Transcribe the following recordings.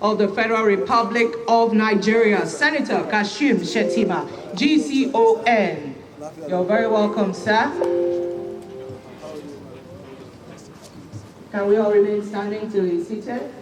Of the Federal Republic of Nigeria, Senator Kashim Shettima, GCON. You're very welcome, sir. Can we all remain standing till he's seated?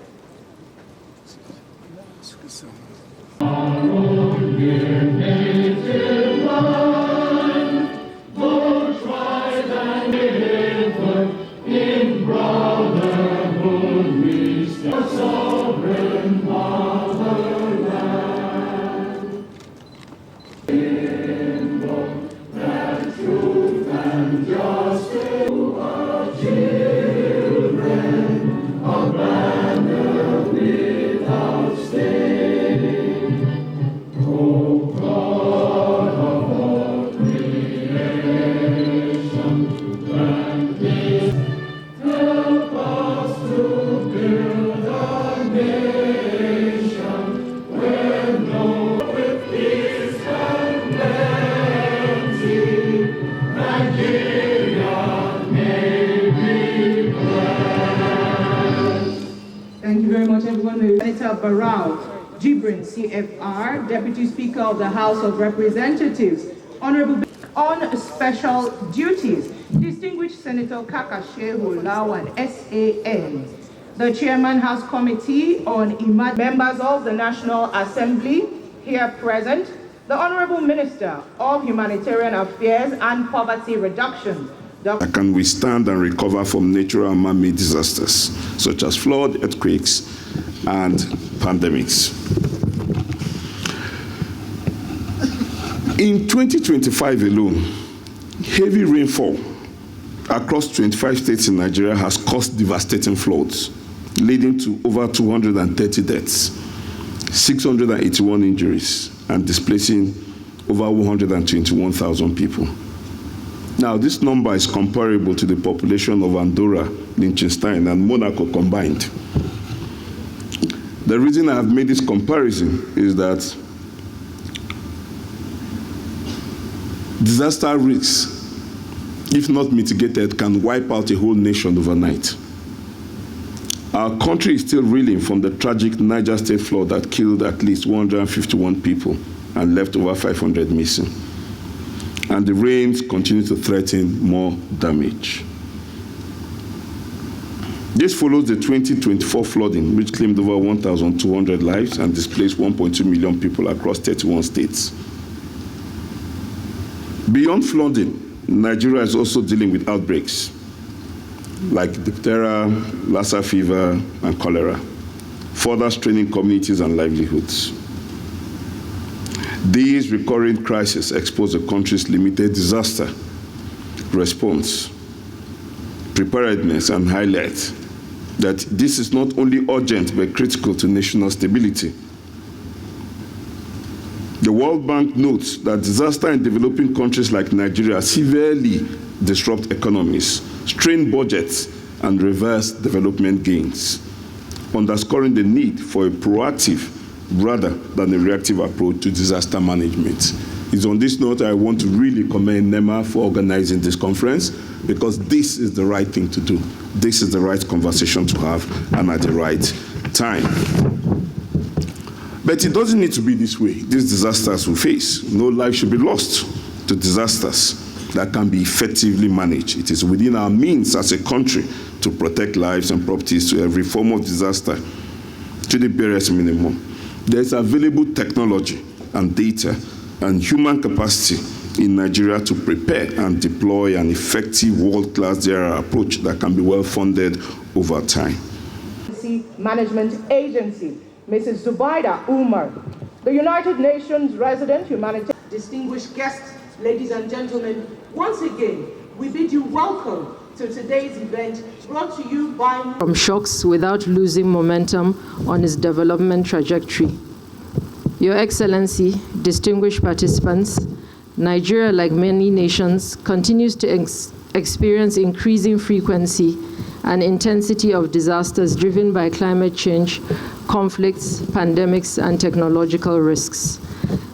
Thank you very much, everyone. Senator Barrow Jibrin, CFR, Deputy Speaker of the House of Representatives, Honorable on Special Duties, Distinguished Senator Kakashehu Lawan, SAN, the Chairman House Committee on members of the National Assembly here present, the Honorable Minister of Humanitarian Affairs and Poverty Reduction, that can withstand and recover from natural and man-made disasters, such as flood, earthquakes, and pandemics. In 2025 alone, heavy rainfall across 25 states in Nigeria has caused devastating floods, leading to over 230 deaths, 681 injuries, and displacing over 121,000 people. Now, this number is comparable to the population of Andorra, Liechtenstein, and Monaco combined. The reason I have made this comparison is that disaster risks, if not mitigated, can wipe out a whole nation overnight. Our country is still reeling from the tragic Niger State flood that killed at least 151 people and left over 500 missing. And the rains continue to threaten more damage. This follows the 2024 flooding, which claimed over 1,200 lives and displaced 1.2 million people across 31 states. Beyond flooding, Nigeria is also dealing with outbreaks like diphtheria, Lassa fever, and cholera, further straining communities and livelihoods. These recurring crises expose the country's limited disaster response, preparedness, and highlight that this is not only urgent but critical to national stability. The World Bank notes that disaster in developing countries like Nigeria severely disrupt economies, strain budgets, and reverse development gains, underscoring the need for a proactive rather than a reactive approach to disaster management. It's on this note I want to really commend NEMA for organizing this conference, because this is the right thing to do. This is the right conversation to have, and at the right time. But it doesn't need to be this way. These disasters we face, no life should be lost to disasters that can be effectively managed. It is within our means as a country to protect lives and properties to every form of disaster to the barest minimum. There is available technology and data and human capacity in Nigeria to prepare and deploy an effective world-class DRR approach that can be well-funded over time. Management Agency, Mrs. Zubaida Umar, the United Nations resident humanitarian. Distinguished guests, ladies and gentlemen, once again, we bid you welcome to today's event brought to you by... From shocks without losing momentum on its development trajectory. Your Excellency, distinguished participants, Nigeria, like many nations, continues to experience increasing frequency and intensity of disasters driven by climate change, conflicts, pandemics, and technological risks.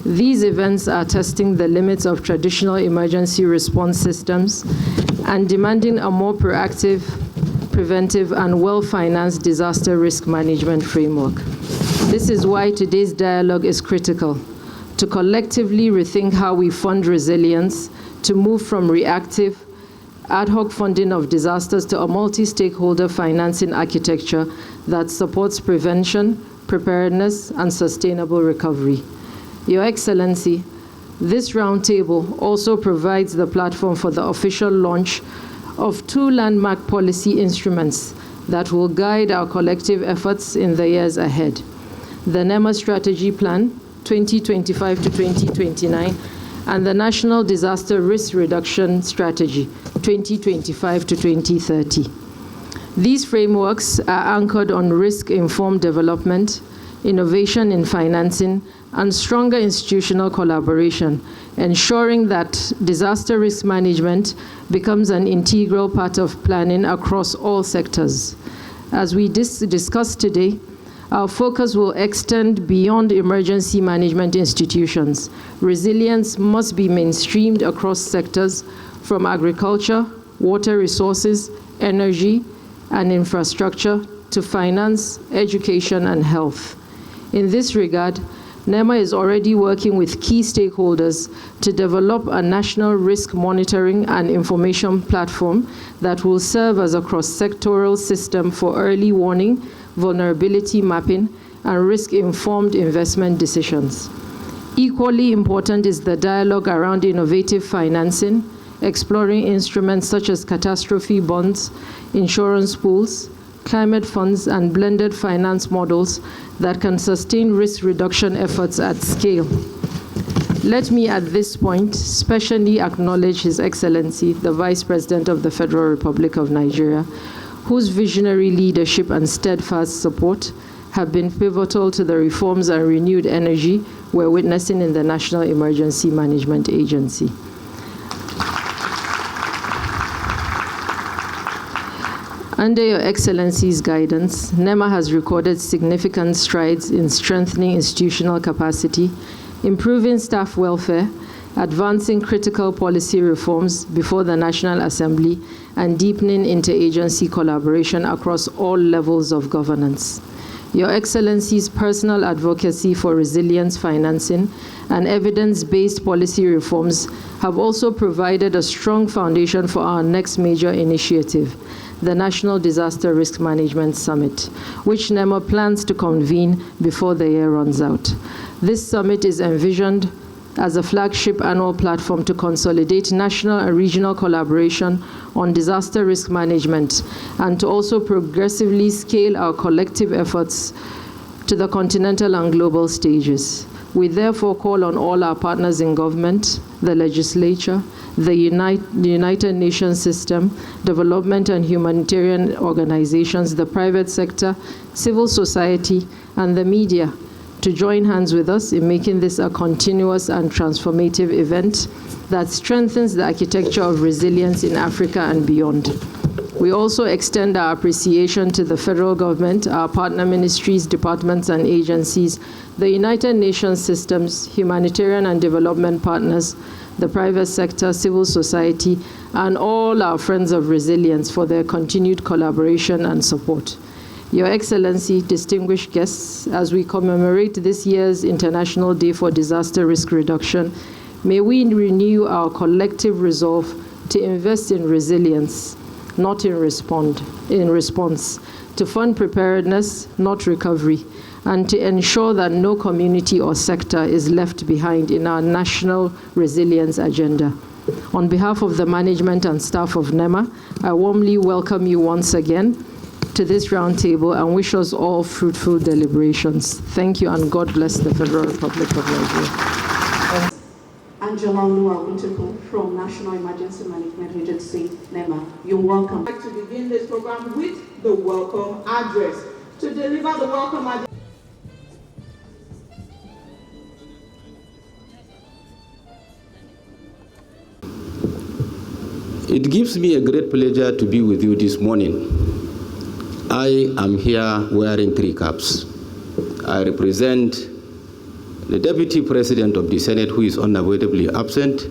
These events are testing the limits of traditional emergency response systems and demanding a more proactive, preventive, and well-financed disaster risk management framework. This is why today's dialogue is critical, to collectively rethink how we fund resilience, to move from reactive, ad hoc funding of disasters to a multi-stakeholder financing architecture that supports prevention, preparedness, and sustainable recovery. Your Excellency, this roundtable also provides the platform for the official launch of 2 landmark policy instruments that will guide our collective efforts in the years ahead: the NEMA Strategy Plan 2025 to 2029 and the National Disaster Risk Reduction Strategy 2025 to 2030. These frameworks are anchored on risk-informed development, innovation in financing, and stronger institutional collaboration, ensuring that disaster risk management becomes an integral part of planning across all sectors. As we discussed today, our focus will extend beyond emergency management institutions. Resilience must be mainstreamed across sectors, from agriculture, water resources, energy, and infrastructure, to finance, education, and health. In this regard, NEMA is already working with key stakeholders to develop a national risk monitoring and information platform that will serve as a cross-sectoral system for early warning, vulnerability mapping, and risk-informed investment decisions. Equally important is the dialogue around innovative financing, exploring instruments such as catastrophe bonds, insurance pools, climate funds, and blended finance models that can sustain risk reduction efforts at scale. Let me at this point specially acknowledge His Excellency, the Vice President of the Federal Republic of Nigeria, whose visionary leadership and steadfast support have been pivotal to the reforms and renewed energy we're witnessing in the National Emergency Management Agency. Under Your Excellency's guidance, NEMA has recorded significant strides in strengthening institutional capacity, improving staff welfare, advancing critical policy reforms before the National Assembly, and deepening interagency collaboration across all levels of governance. Your Excellency's personal advocacy for resilience financing and evidence-based policy reforms have also provided a strong foundation for our next major initiative, the National Disaster Risk Management Summit, which NEMA plans to convene before the year runs out. This summit is envisioned as a flagship annual platform to consolidate national and regional collaboration on disaster risk management and to also progressively scale our collective efforts to the continental and global stages. We therefore call on all our partners in government, the legislature, the United Nations system, development and humanitarian organizations, the private sector, civil society, and the media to join hands with us in making this a continuous and transformative event that strengthens the architecture of resilience in Africa and beyond. We also extend our appreciation to the federal government, our partner ministries, departments, and agencies, the United Nations systems, humanitarian and development partners, the private sector, civil society, and all our friends of resilience for their continued collaboration and support. Your Excellency, distinguished guests, as we commemorate this year's International Day for Disaster Risk Reduction, may we renew our collective resolve to invest in resilience, not in response, to fund preparedness, not recovery, and to ensure that no community or sector is left behind in our national resilience agenda. On behalf of the management and staff of NEMA, I warmly welcome you once again to this roundtable and wish us all fruitful deliberations. Thank you, and God bless the Federal Republic of Nigeria. Angela Onua from National Emergency Management Agency, NEMA. You're welcome. I'd like to begin this program with the welcome address. To deliver the welcome address, It gives me a great pleasure to be with you this morning. I am here wearing 3 caps. I represent the Deputy President of the Senate, who is unavoidably absent,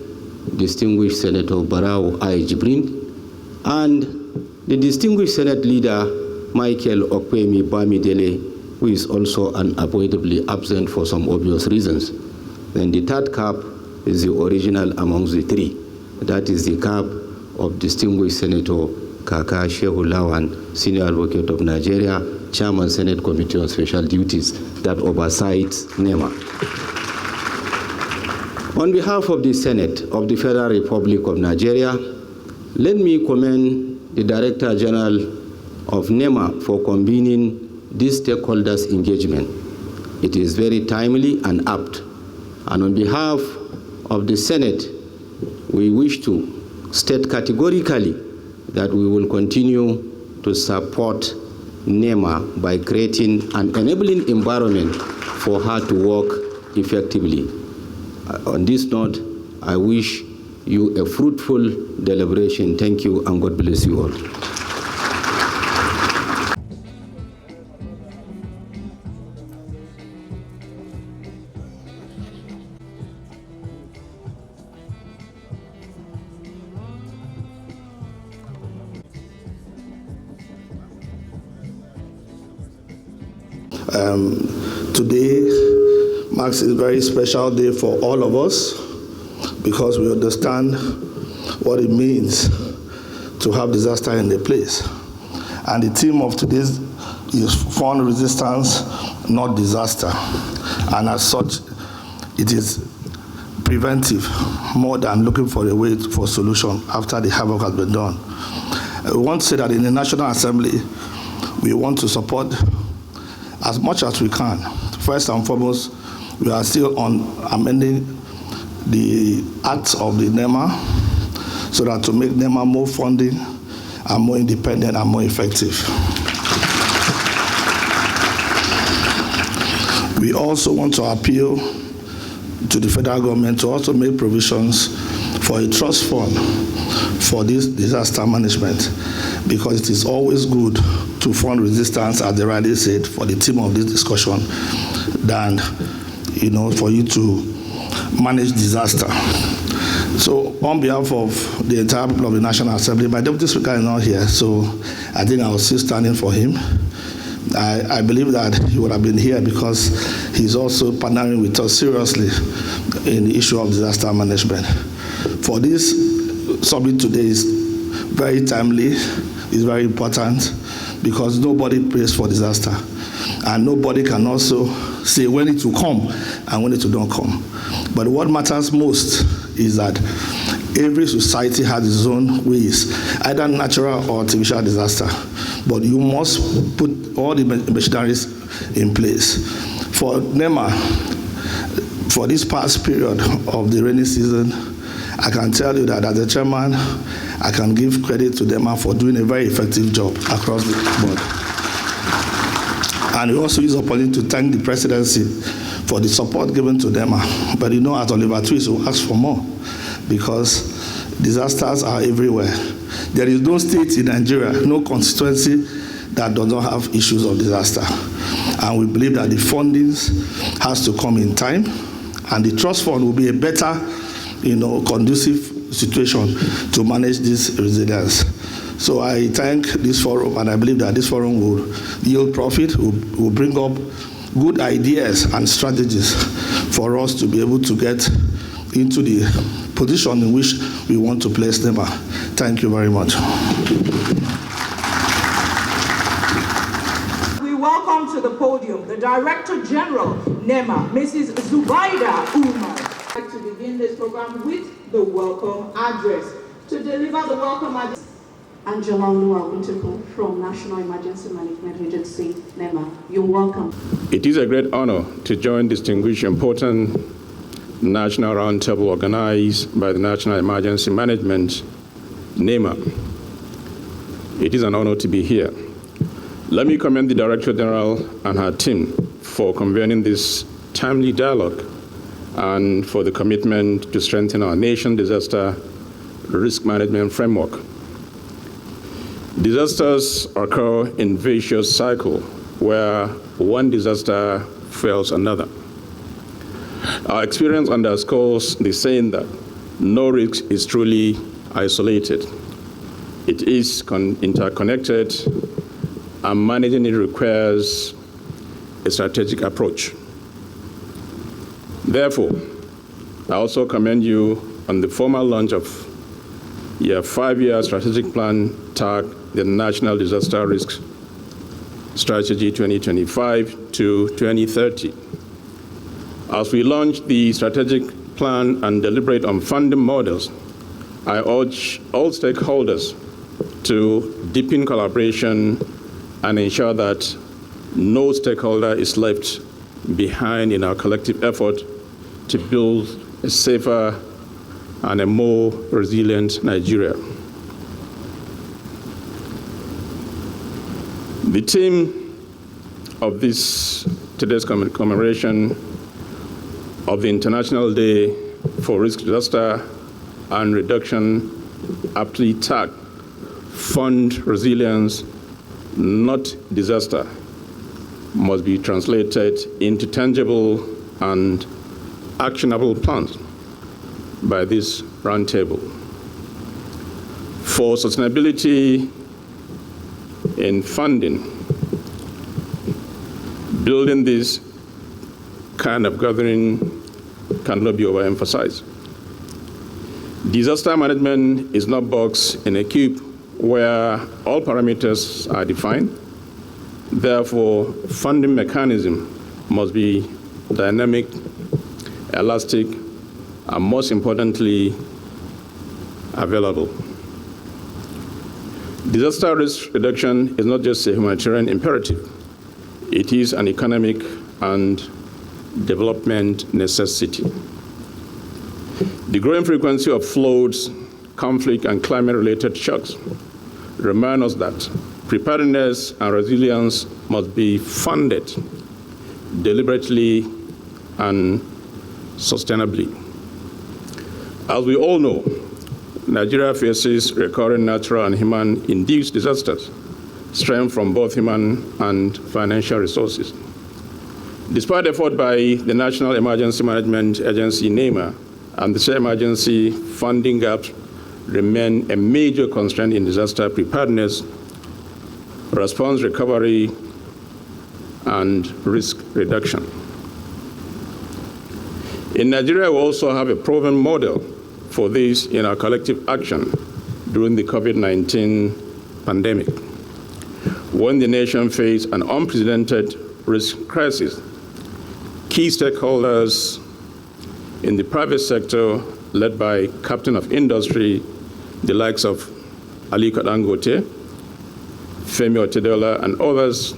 distinguished Senator Barau I. Jibrin, and the distinguished Senate Leader, Michael Okwemi Bamidele, who is also unavoidably absent for some obvious reasons. Then the 3rd cap is the original amongst the 3. That is the cap of distinguished Senator Kaka Shehu Lawan, Senior Advocate of Nigeria, Chairman, Senate Committee on Special Duties that oversights NEMA. On behalf of the Senate of the Federal Republic of Nigeria, let me commend the Director General of NEMA for convening this stakeholders engagement. It is very timely and apt. And on behalf of the Senate, we wish to state categorically that we will continue to support NEMA by creating an enabling environment for her to work effectively. On this note, I wish you a fruitful deliberation. Thank you, and God bless you all. Today marks a very special day for all of us because we understand what it means to have disaster in a place. And the theme of today's is fund resistance, not disaster. And as such, it is preventive more than looking for a way for solution after the havoc has been done. We want to say that in the National Assembly, we want to support as much as we can. First and foremost, we are still on amending the acts of the NEMA so that to make NEMA more funding and more independent and more effective. We also want to appeal to the federal government to also make provisions for a trust fund for this disaster management, because it is always good to fund resistance, as they rightly said, for the theme of this discussion, than for you to manage disaster. So on behalf of the entire people of the National Assembly, my Deputy Speaker is not here, so I think I was still standing for him. I believe that he would have been here because he's also partnering with us seriously in the issue of disaster management. For this summit today is very timely, is very important, because nobody prays for disaster. And nobody can also say when it will come and when it will not come. But what matters most is that every society has its own ways, either natural or artificial disaster. But you must put all the machineries in place. For NEMA, for this past period of the rainy season, I can tell you that as a chairman, I can give credit to NEMA for doing a very effective job across the board. And we also use the opportunity to thank the presidency for the support given to NEMA. But as Oliver Twist will ask for more, because disasters are everywhere. There is no state in Nigeria, no constituency that does not have issues of disaster. And we believe that the fundings has to come in time, and the trust fund will be a better, conducive situation to manage this resilience. So I thank this forum, and I believe that this forum will yield profit, will bring up good ideas and strategies for us to be able to get into the position in which we want to place NEMA. Thank you very much. We welcome to the podium the Director General, NEMA, Mrs. Zubaida Umar. I'd like to begin this program with the welcome address. To deliver the welcome address, Angela Oluwawuntepun from National Emergency Management Agency, NEMA. You're welcome. It is a great honor to join distinguished important national roundtable organized by the National Emergency Management, NEMA. It is an honor to be here. Let me commend the Director General and her team for convening this timely dialogue and for the commitment to strengthen our nation's disaster risk management framework. Disasters occur in vicious cycle where one disaster fuels another. Our experience underscores the saying that no risk is truly isolated. It is interconnected, and managing it requires a strategic approach. Therefore, I also commend you on the formal launch of your 5-year strategic plan tagged the National Disaster Risk Strategy 2025 to 2030. As we launch the strategic plan and deliberate on funding models, I urge all stakeholders to deepen collaboration and ensure that no stakeholder is left behind in our collective effort to build a safer and a more resilient Nigeria. The theme of today's commemoration of the International Day for Risk Disaster and Reduction aptly tagged Fund Resilience, Not Disaster, must be translated into tangible and actionable plans by this roundtable. For sustainability in funding, building this kind of gathering cannot be overemphasized. Disaster management is not boxed in a cube where all parameters are defined. Therefore, funding mechanism must be dynamic, elastic, and most importantly, available. Disaster risk reduction is not just a humanitarian imperative. It is an economic and development necessity. The growing frequency of floods, conflict, and climate-related shocks remind us that preparedness and resilience must be funded deliberately and sustainably. As we all know, Nigeria faces recurring natural and human-induced disasters, strained from both human and financial resources. Despite effort by the National Emergency Management Agency, NEMA, and the same emergency, funding gaps remain a major constraint in disaster preparedness, response recovery, and risk reduction. In Nigeria, we also have a proven model for this in our collective action during the COVID-19 pandemic. When the nation faced an unprecedented risk crisis, key stakeholders in the private sector, led by Captain of Industry, the likes of Aliko Dangote, Femi Otedola, and others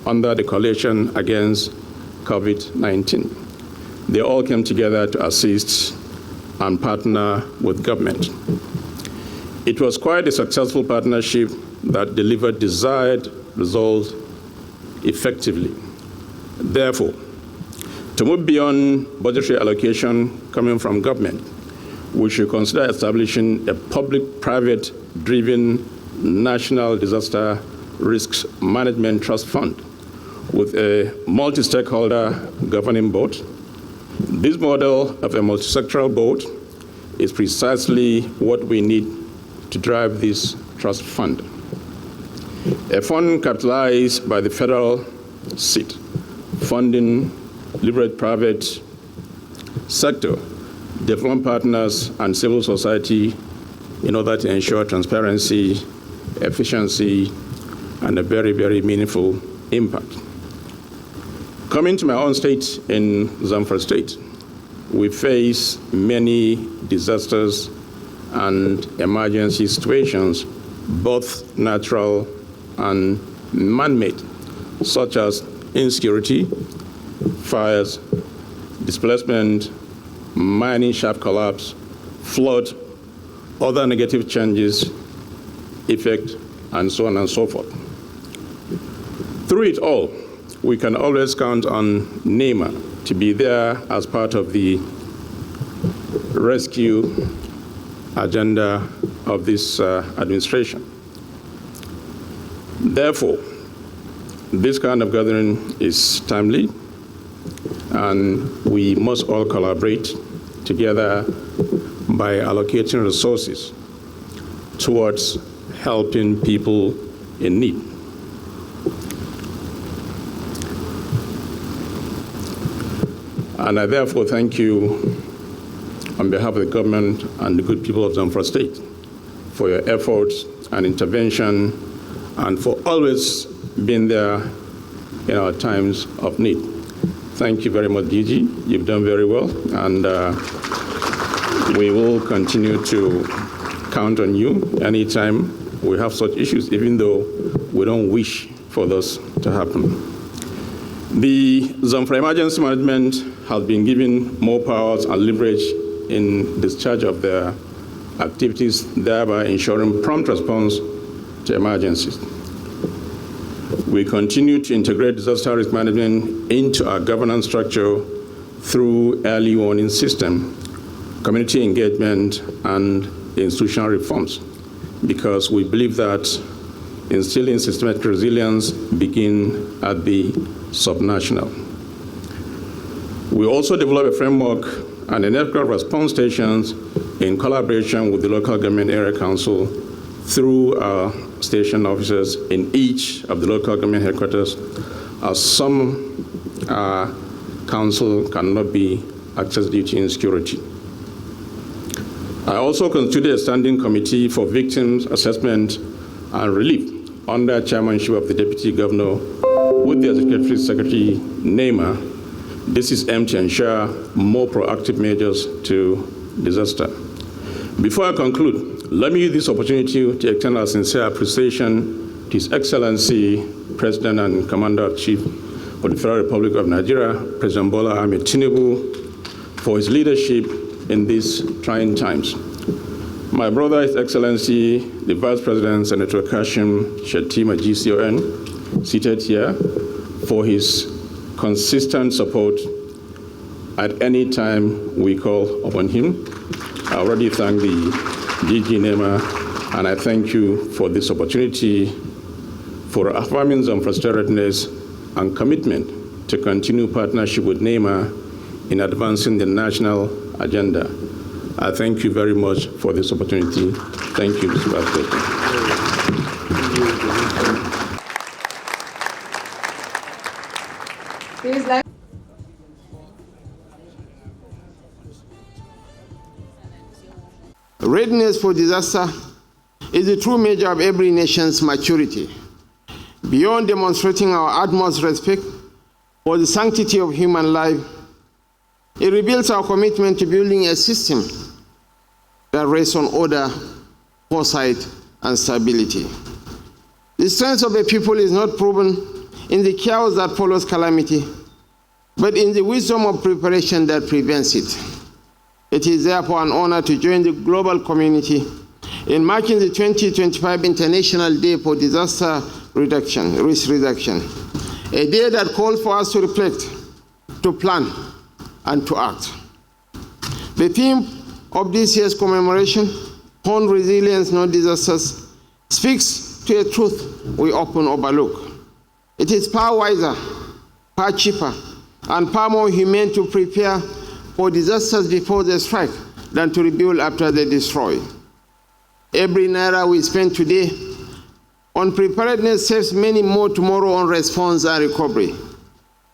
under the coalition against COVID-19. They all came together to assist and partner with government. It was quite a successful partnership that delivered desired results effectively. Therefore, to move beyond budgetary allocation coming from government, we should consider establishing a public-private driven national disaster risks management trust fund with a multi-stakeholder governing board. This model of a multi-sectoral board is precisely what we need to drive this trust fund. A fund capitalized by the federal seat, funding liberate private sector, development partners, and civil society in order to ensure transparency, efficiency, and a very, very meaningful impact. Coming to my own state in Zamfara State, we face many disasters and emergency situations, both natural and man-made, such as insecurity, fires, displacement, mining shaft collapse, flood, other negative changes, effect, and so on and so forth. Through it all, we can always count on NEMA to be there as part of the rescue agenda of this administration. Therefore, this kind of gathering is timely, and we must all collaborate together by allocating resources towards helping people in need. And I therefore thank you on behalf of the government and the good people of Zamfara State for your efforts and intervention and for always being there in our times of need. Thank you very much, Gigi. You've done very well, and we will continue to count on you anytime we have such issues, even though we don't wish for this to happen. The Zamfara Emergency Management has been given more powers and leverage in discharge of their activities, thereby ensuring prompt response to emergencies. We continue to integrate disaster risk management into our governance structure through early warning system, community engagement, and institutional reforms, because we believe that instilling systematic resilience begins at the subnational. We also develop a framework and a network of response stations in collaboration with the local government area council through our station officers in each of the local government headquarters, as some council cannot be accessed due to insecurity. I also constituted a standing committee for victims assessment and relief under chairmanship of the Deputy Governor with the Executive Secretary, NEMA. This is aimed to ensure more proactive measures to disaster. Before I conclude, let me use this opportunity to extend our sincere appreciation to His Excellency, President and Commander-in-Chief of the Federal Republic of Nigeria, President Bola Ahmed Tinubu, for his leadership in these trying times. My brother, His Excellency, the Vice President, Senator Kashim Shettima, GCON, seated here, for his consistent support at any time we call upon him. I already thank the DG NEMA, and I thank you for this opportunity for affirming Zamfara State readiness and commitment to continue partnership with NEMA in advancing the national agenda. I thank you very much for this opportunity. Thank you, Mr. Vice President. Readiness for disaster is the true measure of every nation's maturity. Beyond demonstrating our utmost respect for the sanctity of human life, it reveals our commitment to building a system that rests on order, foresight, and stability. The strength of a people is not proven in the chaos that follows calamity, but in the wisdom of preparation that prevents it. It is therefore an honor to join the global community in marking the 2025 International Day for Disaster Risk Reduction, a day that calls for us to reflect, to plan, and to act. The theme of this year's commemoration, Hone Resilience, Not Disasters, speaks to a truth we often overlook. It is far wiser, far cheaper, and far more humane to prepare for disasters before they strike than to rebuild after they destroy. Every naira we spend today on preparedness saves many more tomorrow on response and recovery.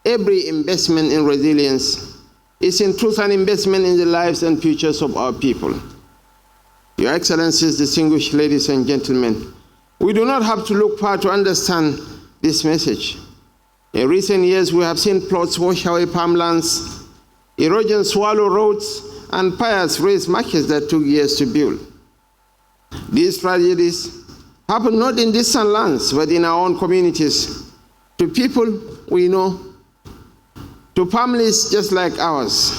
Every investment in resilience is in truth an investment in the lives and futures of our people. Your Excellencies, distinguished ladies and gentlemen, we do not have to look far to understand this message. In recent years, we have seen floods wash away farmlands, erosion swallow roads, and fires raise markets that took years to build. These tragedies happen not in distant lands, but in our own communities, to people we know, to families just like ours.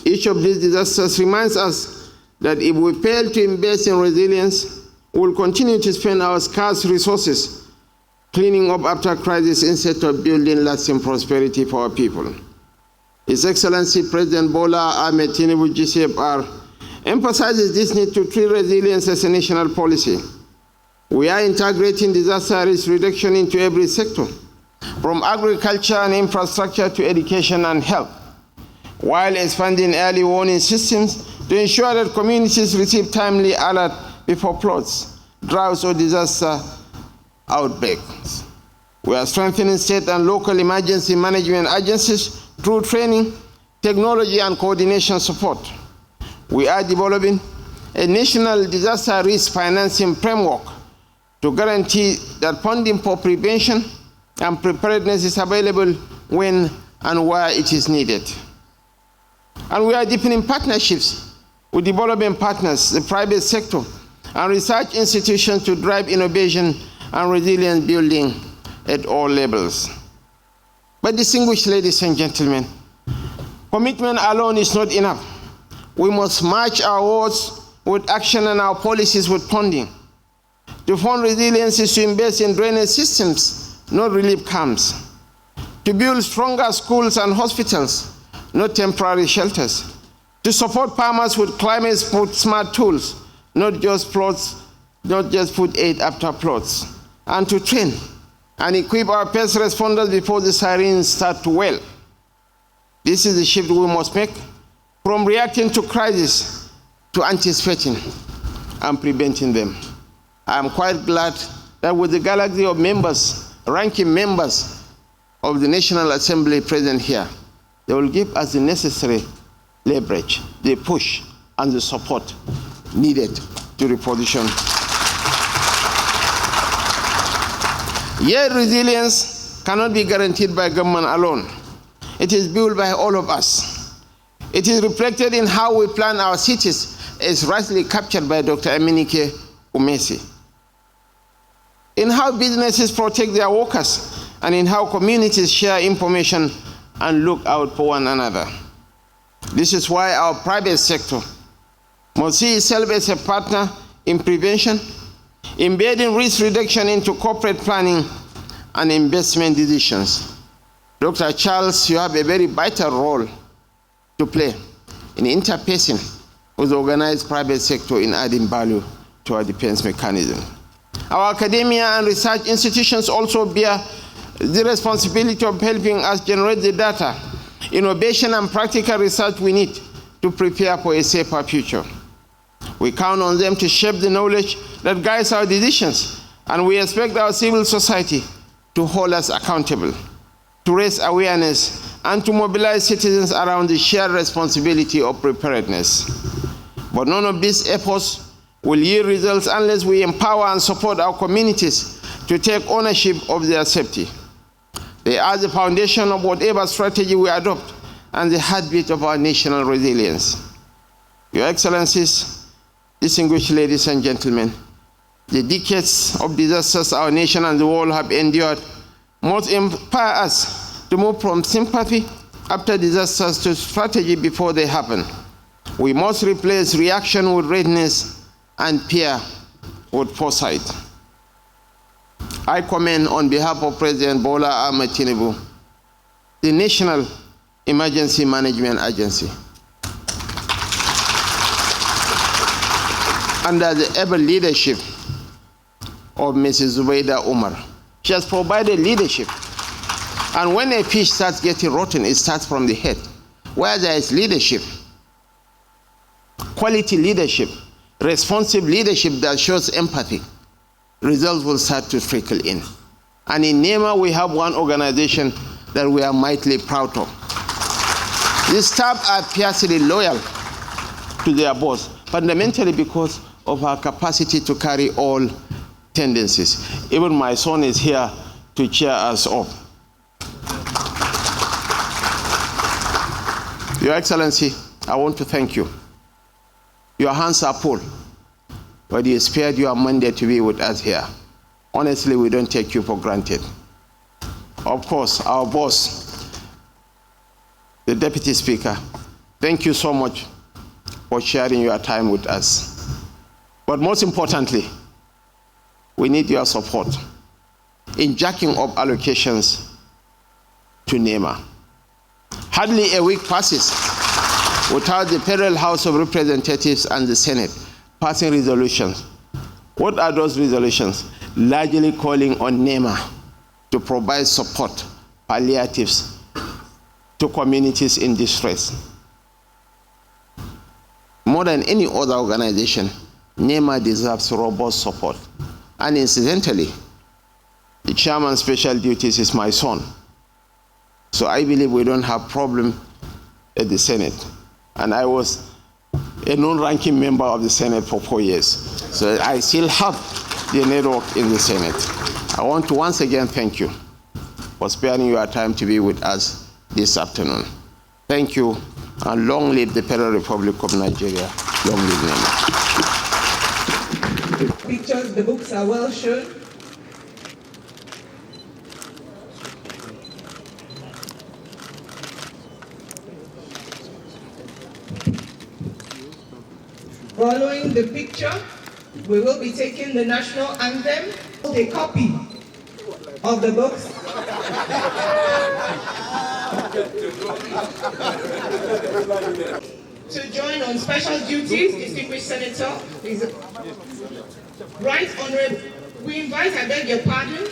Each of these disasters reminds us that if we fail to invest in resilience, we will continue to spend our scarce resources cleaning up after crisis instead of building lasting prosperity for our people. His Excellency President Bola Ahmed Tinubu, GCFR, emphasizes this need to treat resilience as a national policy. We are integrating disaster risk reduction into every sector, from agriculture and infrastructure to education and health, while expanding early warning systems to ensure that communities receive timely alert before floods, droughts, or disaster outbreaks. We are strengthening state and local emergency management agencies through training, technology, and coordination support. We are developing a national disaster risk financing framework to guarantee that funding for prevention and preparedness is available when and where it is needed. And we are deepening partnerships with development partners, the private sector, and research institutions to drive innovation and resilience building at all levels. But distinguished ladies and gentlemen, commitment alone is not enough. We must match our words with action and our policies with funding. To fund resilience is to invest in drainage systems, not relief camps. To build stronger schools and hospitals, not temporary shelters. To support farmers with climate-smart tools, not just food aid after floods. And to train and equip our first responders before the sirens start to wail. This is the shift we must make from reacting to crises to anticipating and preventing them. I am quite glad that with the galaxy of members, ranking members of the National Assembly present here, they will give us the necessary leverage, the push, and the support needed to reposition. Yet resilience cannot be guaranteed by government alone. It is built by all of us. It is reflected in how we plan our cities, as rightly captured by Dr. Emenike Umesi, in how businesses protect their workers, and in how communities share information and look out for one another. This is why our private sector must see itself as a partner in prevention, embedding risk reduction into corporate planning and investment decisions. Dr. Charles, you have a very vital role to play in interfacing with the organized private sector in adding value to our defense mechanism. Our academia and research institutions also bear the responsibility of helping us generate the data, innovation, and practical research we need to prepare for a safer future. We count on them to shape the knowledge that guides our decisions, and we expect our civil society to hold us accountable, to raise awareness, and to mobilize citizens around the shared responsibility of preparedness. But none of these efforts will yield results unless we empower and support our communities to take ownership of their safety. They are the foundation of whatever strategy we adopt and the heartbeat of our national resilience. Your Excellencies, distinguished ladies and gentlemen, the decades of disasters our nation and the world have endured must inspire us to move from sympathy after disasters to strategy before they happen. We must replace reaction with readiness and fear with foresight. I commend on behalf of President Bola Ahmed Tinubu, the National Emergency Management Agency, under the able leadership of Mrs. Zubaida Umar. She has provided leadership. And when a fish starts getting rotten, it starts from the head. Where there is leadership, quality leadership, responsive leadership that shows empathy, results will start to trickle in. And in NEMA, we have one organization that we are mightily proud of. The staff are fiercely loyal to their boss, fundamentally because of our capacity to carry all tendencies. Even my son is here to cheer us up. Your Excellency, I want to thank you. Your hands are full, but you spared your mandate to be with us here. Honestly, we don't take you for granted. Of course, our boss, the Deputy Speaker, thank you so much for sharing your time with us. But most importantly, we need your support in jacking up allocations to NEMA. Hardly a week passes without the Federal House of Representatives and the Senate passing resolutions. What are those resolutions? Largely calling on NEMA to provide support, palliatives to communities in distress. More than any other organization, NEMA deserves robust support. And incidentally, the chairman's special duties is my son. So I believe we don't have problem at the Senate. And I was a non-ranking member of the Senate for 4 years. So I still have the network in the Senate. I want to once again thank you for sparing your time to be with us this afternoon. Thank you, and long live the Federal Republic of Nigeria. Long live NEMA. Pictures, the books are well shown. Following the picture, we will be taking the national anthem, a copy of the books. To join on special duties, distinguished Senator, please. Right Honorable, we invite, I beg your pardon,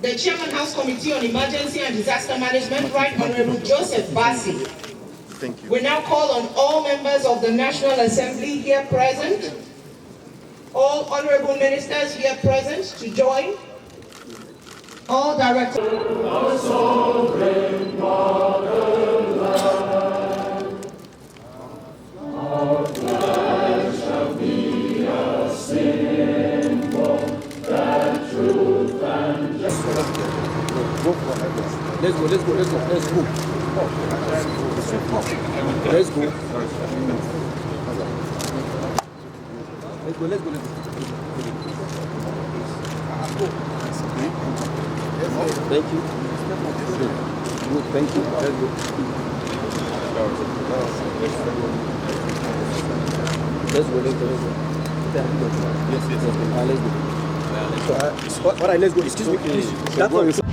the Chairman House Committee on Emergency and Disaster Management, Right Honorable Joseph Bassi. Thank you. We now call on all members of the National Assembly here present, all honorable ministers here present to join, all directors. The sovereign motherland, our flag shall be a symbol that truth and justice. Let's go. Let's go. Let's go. Let's go. Thank you. Good. Thank you. Let's go. Let's go. Yes. Let's go. All right, let's go. Excuse me, please.